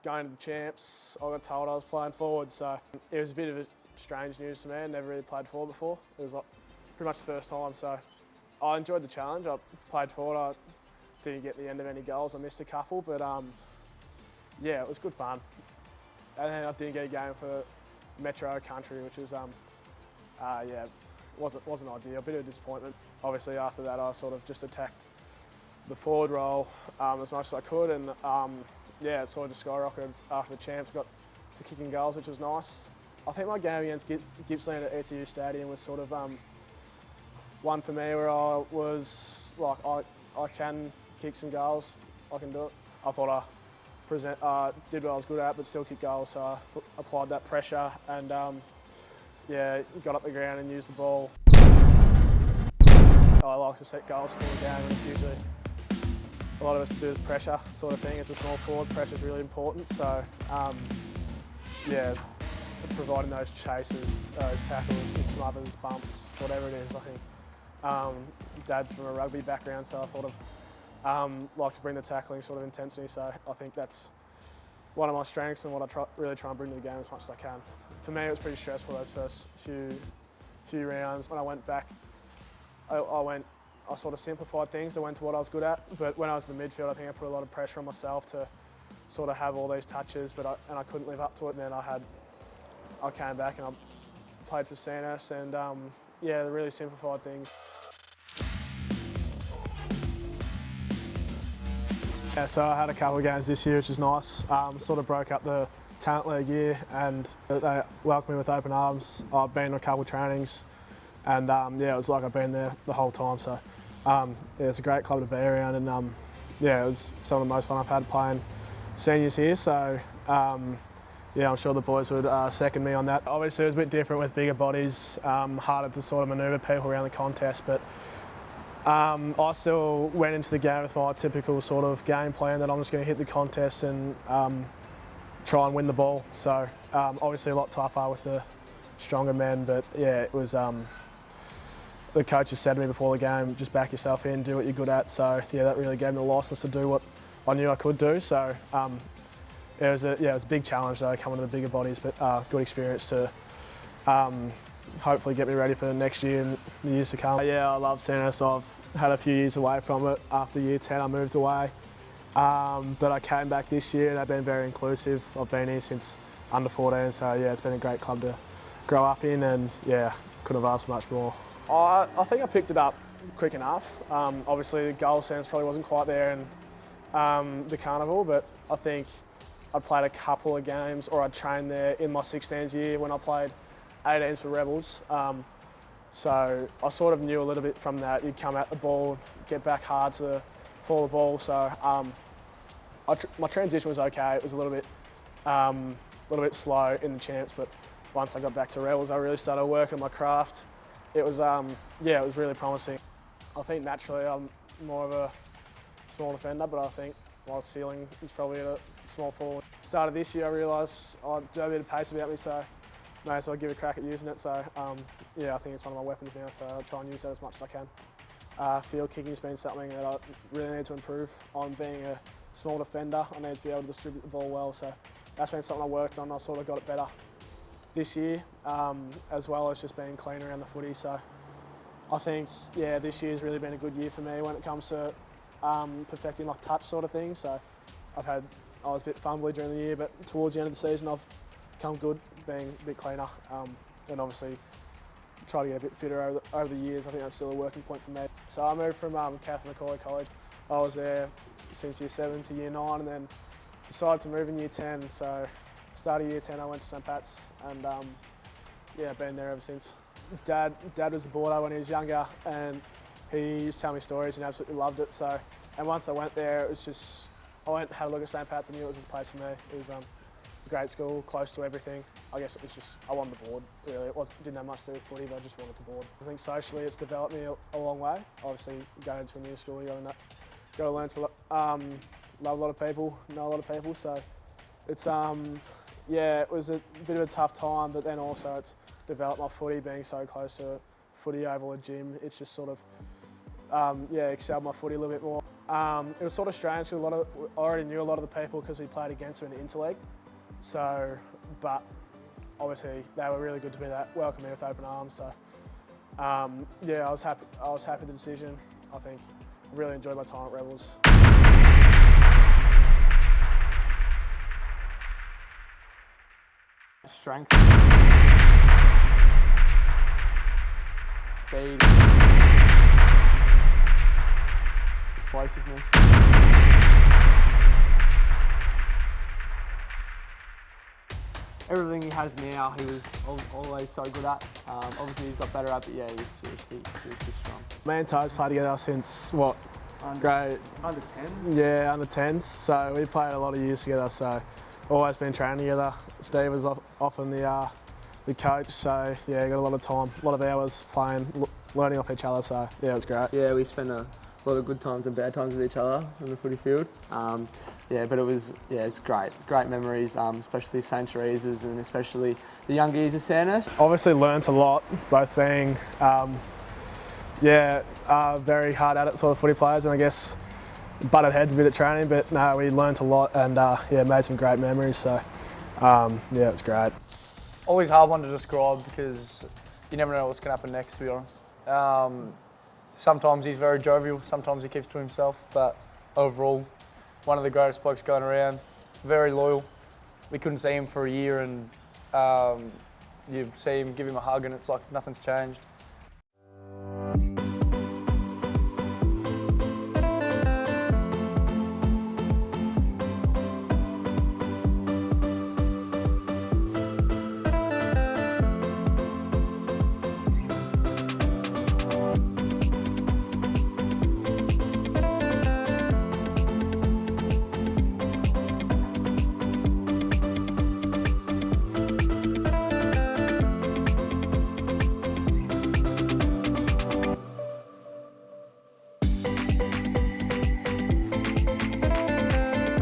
going to the champs, I got told I was playing forward, so it was a bit of a strange news to me. I never really played forward before. It was like pretty much the first time, so I enjoyed the challenge. I played forward. I didn't get the end of any goals. I missed a couple, but yeah, it was good fun. And then I didn't get a game for Metro Country, which was yeah, wasn't ideal. A bit of a disappointment. Obviously, after that, I sort of just attacked the forward role as much as I could, and yeah, it sort of just skyrocketed after the champs. Got to kicking goals, which was nice. I think my game against Gippsland at ETU Stadium was sort of one for me where I was like, I can kick some goals, I can do it. I thought I did what I was good at, but still kick goals, so I applied that pressure and yeah, got up the ground and used the ball. I like to set goals for the game, and it's usually a lot of us do with pressure sort of thing. It's a small forward, pressure's really important, so yeah, providing those chases, those tackles, smothers, bumps, whatever it is. I think Dad's from a rugby background, so I thought of like to bring the tackling sort of intensity. So I think that's one of my strengths and what I really try and bring to the game as much as I can. For me, it was pretty stressful those first few rounds. When I went back, I sort of simplified things. I went to what I was good at, but when I was in the midfield, I think I put a lot of pressure on myself to sort of have all these touches, but I couldn't live up to it. And then I came back and I played for CNS, and yeah, they really simplified things. Yeah, so I had a couple of games this year, which is nice. Sort of broke up the talent league year, and they welcomed me with open arms. I've been to a couple of trainings, and yeah, it was like I've been there the whole time. So yeah, it's a great club to be around, and yeah, it was some of the most fun I've had playing seniors here. So yeah, I'm sure the boys would second me on that. Obviously, it was a bit different with bigger bodies, harder to sort of manoeuvre people around the contest, but I still went into the game with my typical sort of game plan that I'm just going to hit the contest and try and win the ball. So obviously a lot tougher with the stronger men, but yeah, it was. The coaches said to me before the game, just back yourself in, do what you're good at. So yeah, that really gave me the licence to do what I knew I could do. So it was a big challenge though, coming to the bigger bodies, but good experience to hopefully get me ready for next year and the years to come. Yeah, I love CNS. I've had a few years away from it. After year 10, I moved away, but I came back this year and they've been very inclusive. I've been here since under 14, so yeah, it's been a great club to grow up in, and yeah, couldn't have asked for much more. I think I picked it up quick enough. Obviously, the goal sense probably wasn't quite there in the carnival, but I think I'd played a couple of games, or I'd trained there in my 16s year when I played 18s for Rebels. So I sort of knew a little bit from that. You'd come at the ball, get back hard to fall the ball. So my transition was okay. It was a little bit slow in the champs, but once I got back to Rebels, I really started working on my craft. It was yeah, it was really promising. I think naturally I'm more of a small defender, but I think my ceiling is probably at a small forward. Started this year, I realised I do have a bit of pace about me, so may as well give a crack at using it. So yeah, I think it's one of my weapons now, so I'll try and use that as much as I can. Field kicking's been something that I really need to improve on. Being a small defender, I need to be able to distribute the ball well, so that's been something I worked on. I sort of got it better this year, as well as just being clean around the footy. So I think, yeah, this year's really been a good year for me when it comes to perfecting like touch sort of thing. So I was a bit fumbly during the year, but towards the end of the season I've come good, being a bit cleaner, and obviously try to get a bit fitter over the years. I think that's still a working point for me. So I moved from Catherine McCauley College. I was there since year 7 to year 9, and then decided to move in year 10. So started year 10, I went to St Pat's, and yeah, been there ever since. Dad was a boarder when he was younger, and he used to tell me stories and absolutely loved it. So, and once I went there, it was just, I went and had a look at St Pat's and knew it was his place for me. It was a great school, close to everything. I guess it was just, I wanted to board, really. It didn't have much to do with footy, but I just wanted to board. I think socially it's developed me a long way. Obviously, going into a new school, you got to learn to love a lot of people, know a lot of people. So it's, yeah, it was a bit of a tough time, but then also it's developed my footy, being so close to footy oval, a gym. It's just sort of, yeah, excelled my footy a little bit more. It was sort of strange. I already knew a lot of the people because we played against them in the interleague. So, but obviously they were really good to be that welcoming with open arms. So, yeah, I was happy. I was happy with the decision. I think I really enjoyed my time at Rebels. Strength, speed, explosiveness. Everything he has now, he was always so good at. Obviously, he's got better at, but yeah, he was just strong. Me and Toes played together since what? Grade under 10s. Yeah, under 10s. So we played a lot of years together. So always been training together. Steve was often the coach. So yeah, got a lot of time, a lot of hours playing, learning off each other. So yeah, it was great. Yeah, we spent a lot of good times and bad times with each other on the footy field. Yeah, but it's great memories, especially St. Teresa's and especially the young geezers at Sandhurst. Obviously learnt a lot, both being very hard at it sort of footy players, and I guess butted heads a bit at training, but no, we learnt a lot and made some great memories. So yeah, it was great. Always hard one to describe because you never know what's going to happen next, to be honest. Sometimes he's very jovial, sometimes he keeps to himself, but overall, one of the greatest blokes going around, very loyal. We couldn't see him for a year and you see him, give him a hug and it's like nothing's changed.